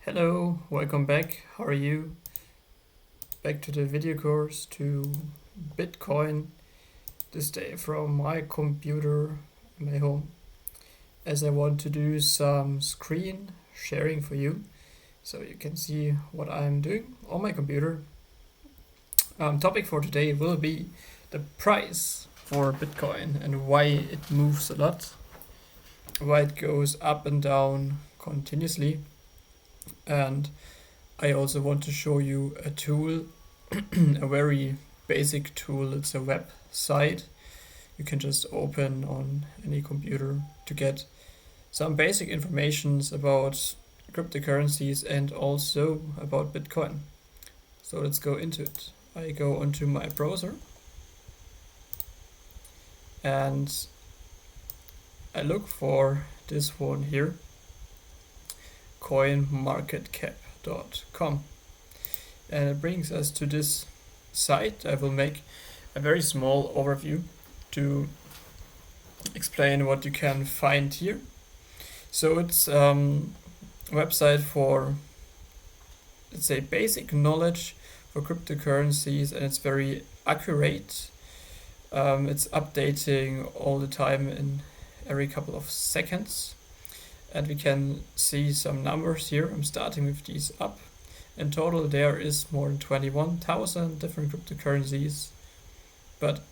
Hello, welcome back. How are you? Back to the video course to Bitcoin this day from my computer in my home, as I want to do some screen sharing for you so you can see what I'm doing on my computer. Topic for today will be the price for Bitcoin and why it moves a lot, why it goes up and down continuously, and I also want to show you a tool, a very basic tool. It's a website you can just open on any computer to get some basic informations about cryptocurrencies and also about Bitcoin. So let's go into it. I go onto my browser and I look for this one here, Coinmarketcap.com, and it brings us to this site. I will make a very small overview to explain what you can find here. So it's a website for, let's say, basic knowledge for cryptocurrencies, and it's very accurate. It's updating all the time in every couple of seconds. And we can see some numbers here. I'm starting with these up. In total, there is more than 21,000 different cryptocurrencies, but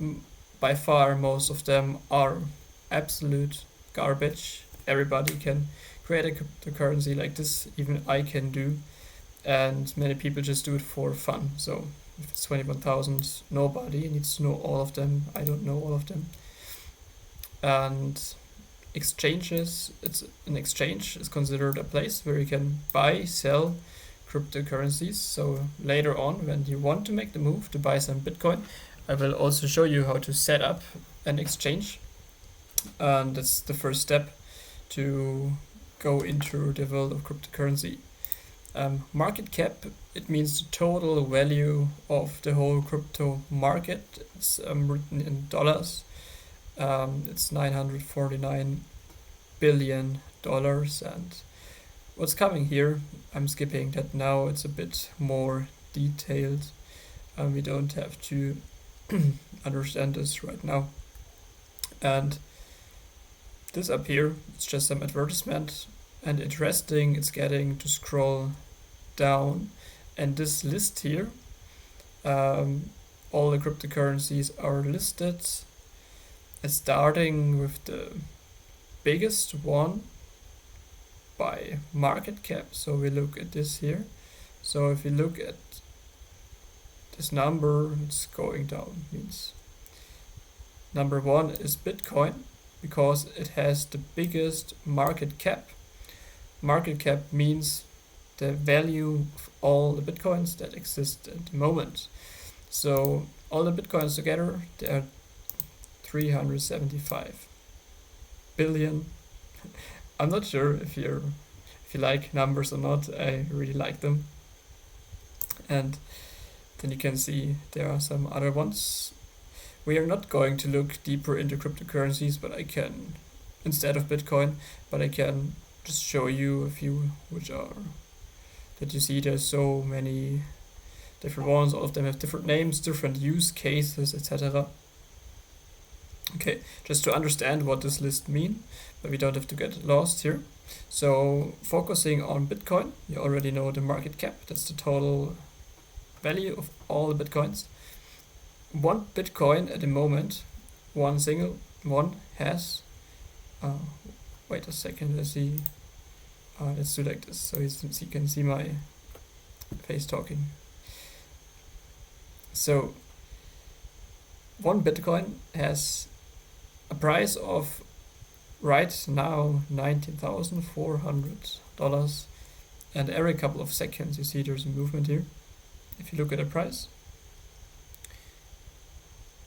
by far most of them are absolute garbage. Everybody can create a cryptocurrency like this, even I can do, and many people just do it for fun. So if it's 21,000, nobody needs to know all of them. I don't know all of them. And exchanges, an exchange is considered a place where you can buy, sell cryptocurrencies. So later on, when you want to make the move to buy some Bitcoin, I will also show you how to set up an exchange. And that's the first step to go into the world of cryptocurrency. Market cap, it means the total value of the whole crypto market. It's written in dollars. It's $949 billion, and what's coming here, I'm skipping that now. It's a bit more detailed. We don't have to understand this right now. And this up here, it's just some advertisement, and interesting, it's getting to scroll down, and this list here, all the cryptocurrencies are listed, starting with the biggest one by market cap. So we look at this here. So if we look at this number, it's going down. Means number one is Bitcoin because it has the biggest market cap. Market cap means the value of all the Bitcoins that exist at the moment. So all the Bitcoins together, they are 375 billion. I'm not sure if you like numbers or not. I really like them. And then you can see there are some other ones. We are not going to look deeper into cryptocurrencies, but I can, instead of Bitcoin, but I can just show you a few which are, that you see there's so many different ones. All of them have different names, different use cases, etc. Okay, just to understand what this list means, but we don't have to get lost here. So focusing on Bitcoin, you already know the market cap. That's the total value of all the Bitcoins. One Bitcoin at the moment, one single one has, wait a second, let's see, let's do like this so you can see my face talking. So one Bitcoin has a price of right now $19,400, and every couple of seconds you see there's a movement here. If you look at the price,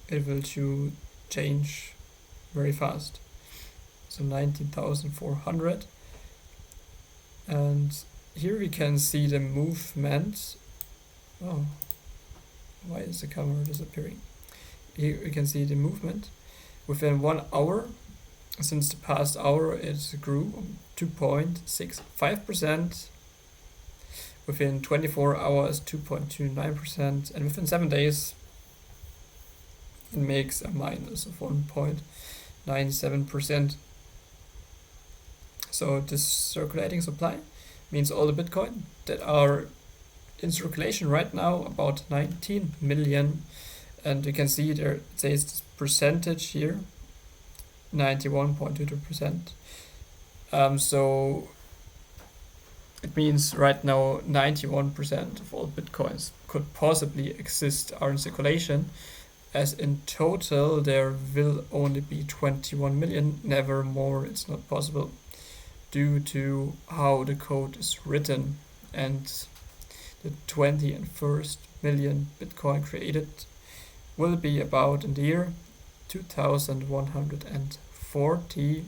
it will change very fast. So 19,400, and here we can see the movement. Oh, why is the camera disappearing? Here we can see the movement. Within 1 hour, since the past hour, it grew 2.65%. within 24 hours 2.29%, and within 7 days it makes a minus of 1.97%. So this circulating supply means all the Bitcoin that are in circulation right now, about 19 million, and you can see there it says this percentage here, 91.22%. So it means right now 91% of all Bitcoins could possibly exist are in circulation, as in total there will only be 21 million, never more. It's not possible due to how the code is written, and the 21st million Bitcoin created will be about in the year 2140.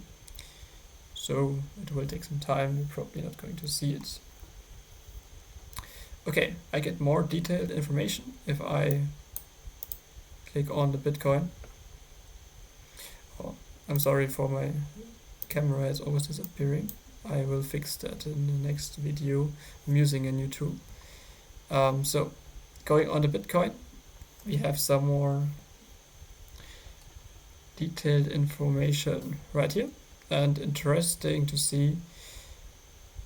So it will take some time, you're probably not going to see it. Okay, I get more detailed information if I click on the Bitcoin. Oh, I'm sorry for my camera is always disappearing. I will fix that in the next video. I'm using a new tool. So going on the Bitcoin, we have some more detailed information right here, and interesting to see,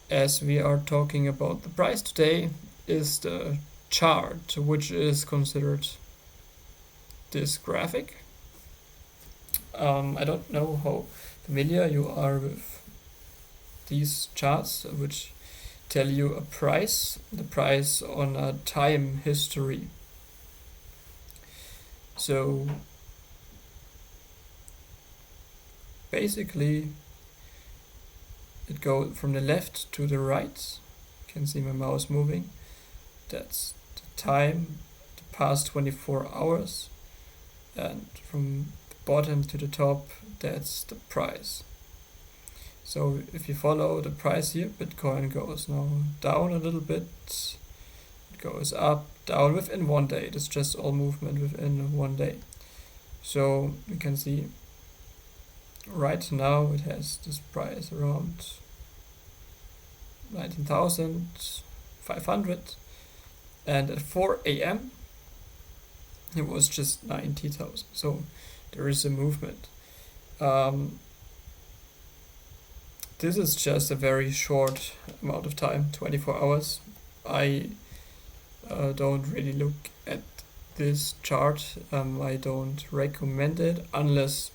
as we are talking about the price today, is the chart, which is considered this graphic. I don't know how familiar you are with these charts, which tell you a price, the price on a time history. So basically it goes from the left to the right. You can see my mouse moving. That's the time, the past 24 hours, and from the bottom to the top, that's the price. So if you follow the price here, Bitcoin goes now down a little bit, it goes up, down within 1 day. It's just all movement within 1 day. So you can see right now it has this price around 19,500, and at 4 a.m. it was just 90,000. So there is a movement. This is just a very short amount of time, 24 hours. I don't really look at this chart. I don't recommend it unless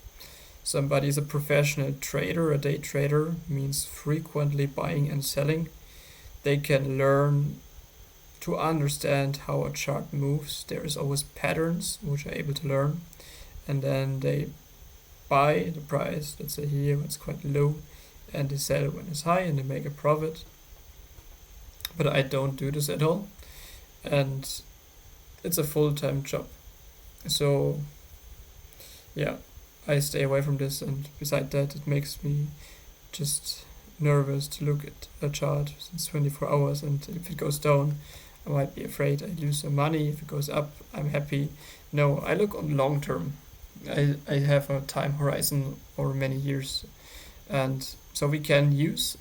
somebody is a professional trader. A day trader means frequently buying and selling. They can learn to understand how a chart moves. There is always patterns which are able to learn, and then they buy the price, let's say here when it's quite low, and they sell it when it's high, and they make a profit. But I don't do this at all, and it's a full-time job. So yeah, I stay away from this, and beside that it makes me just nervous to look at a chart since 24 hours, and if it goes down I might be afraid I lose some money. If it goes up I'm happy. No, I look on long term. I have a time horizon over many years, and so we can use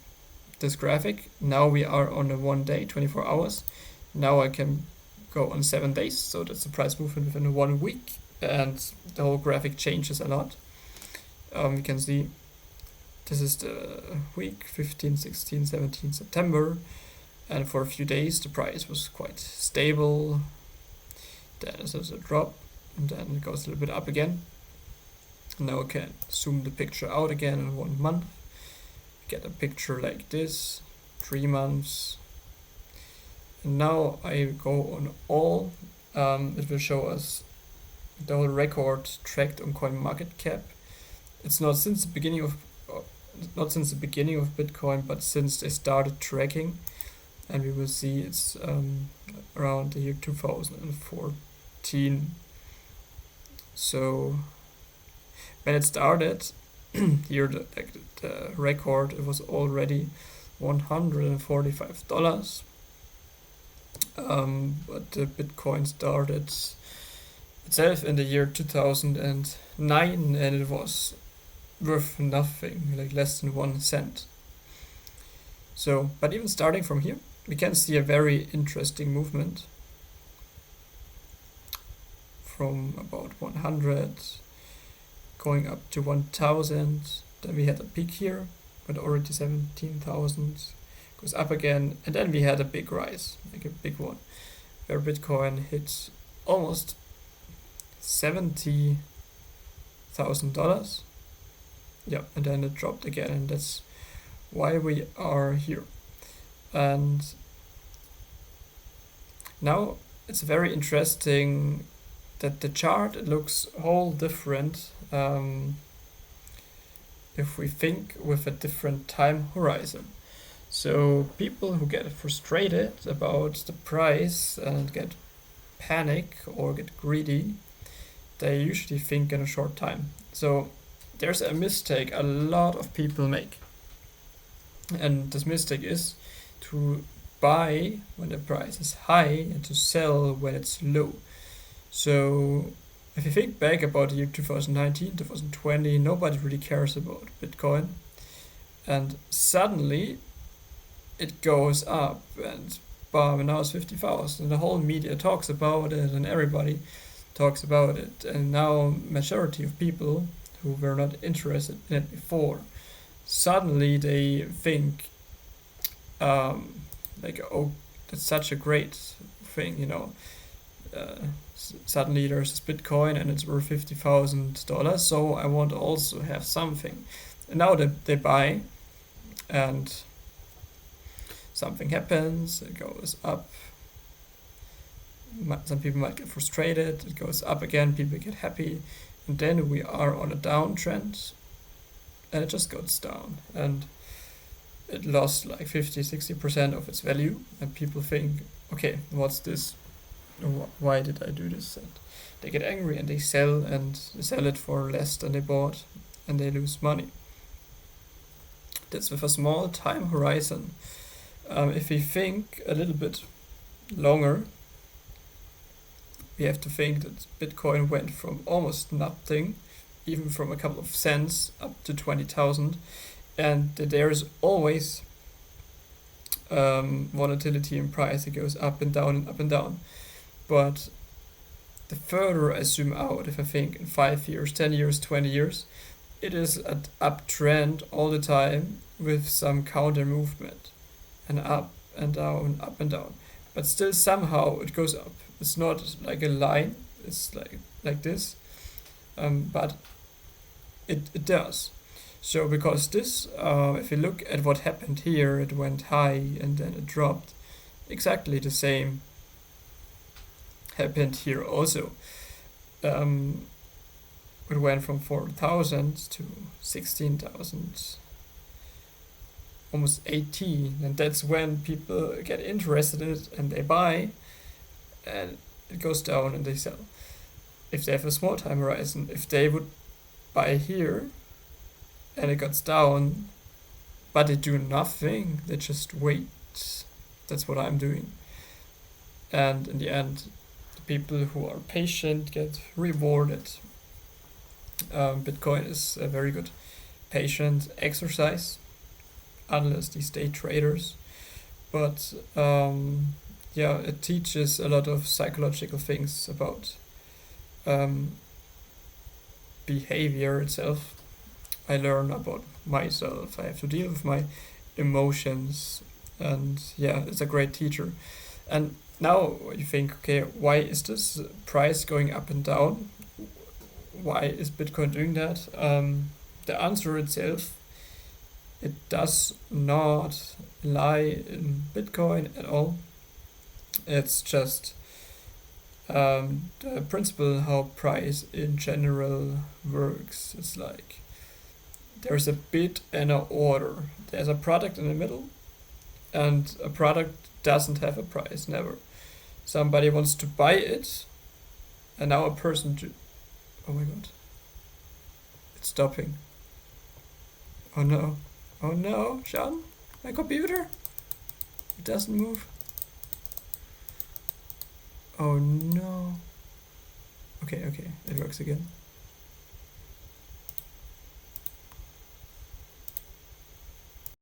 this graphic. Now we are on a 1 day, 24 hours. Now I can go on 7 days, so that's the price movement within 1 week, and the whole graphic changes a lot. You can see this is the week 15, 16, 17 September, and for a few days the price was quite stable. Then there's a drop, and then it goes a little bit up again. Now I can zoom the picture out again in 1 month. Get a picture like this, 3 months. And now I go on all. It will show us the whole record tracked on Coinmarketcap. It's not since the beginning of Bitcoin, but since they started tracking, and we will see it's around the year 2014. So when it started, here the record, it was already $145. But the Bitcoin started itself in the year 2009, and it was worth nothing, like less than 1 cent. So, but even starting from here, we can see a very interesting movement from about 100 going up to 1000. Then we had a peak here, but already 17,000, goes up again, and then we had a big rise, like a big one, where Bitcoin hit almost $70,000. Yeah, and then it dropped again, and that's why we are here. And now it's very interesting that the chart, it looks whole different if we think with a different time horizon. So people who get frustrated about the price and get panic or get greedy, they usually think in a short time. So there's a mistake a lot of people make. And this mistake is to buy when the price is high and to sell when it's low. So if you think back about the year 2019, 2020, nobody really cares about Bitcoin. And suddenly it goes up and bam, and now it's 50,000. And the whole media talks about it and everybody talks about it. And now majority of people who were not interested in it before, suddenly they think like, oh, that's such a great thing, suddenly there's this Bitcoin and it's worth $50,000, so I want to also have something. And now they buy, and something happens, it goes up. Some people might get frustrated, it goes up again, people get happy, and then we are on a downtrend, and it just goes down. And it lost like 50-60% of its value, and people think, okay, what's this? Why did I do this? And they get angry and they sell it for less than they bought, and they lose money. That's with a small time horizon. If we think a little bit longer, we have to think that Bitcoin went from almost nothing, even from a couple of cents, up to 20,000, and that there is always volatility in price. It goes up and down and up and down. But the further I zoom out, if I think in 5 years, 10 years, 20 years, it is an uptrend all the time with some counter movement, and up and down, up and down. But still somehow it goes up. It's not like a line, it's like this, but it does. So because this, if you look at what happened here, it went high and then it dropped. Exactly the same happened here also. It went from 4,000 to 16,000, almost 18, and that's when people get interested in it and they buy, and it goes down and they sell. If they have a small time horizon, if they would buy here and it goes down, but they do nothing, they just wait. That's what I'm doing. And in the end, the people who are patient get rewarded. Bitcoin is a very good patient exercise, unless these day traders. But it teaches a lot of psychological things about behavior itself. I learn about myself. I have to deal with my emotions, and it's a great teacher. And now you think, okay, why is this price going up and down? Why is Bitcoin doing that? The answer itself, it does not lie in Bitcoin at all. It's just the principle how price in general works. It's like there's a bid and an order. There's a product in the middle, and a product doesn't have a price, never. Somebody wants to buy it, and now a person oh my god. It's stopping. Oh no. Oh no, Sean, my computer. It doesn't move. Oh no. Okay, it works again.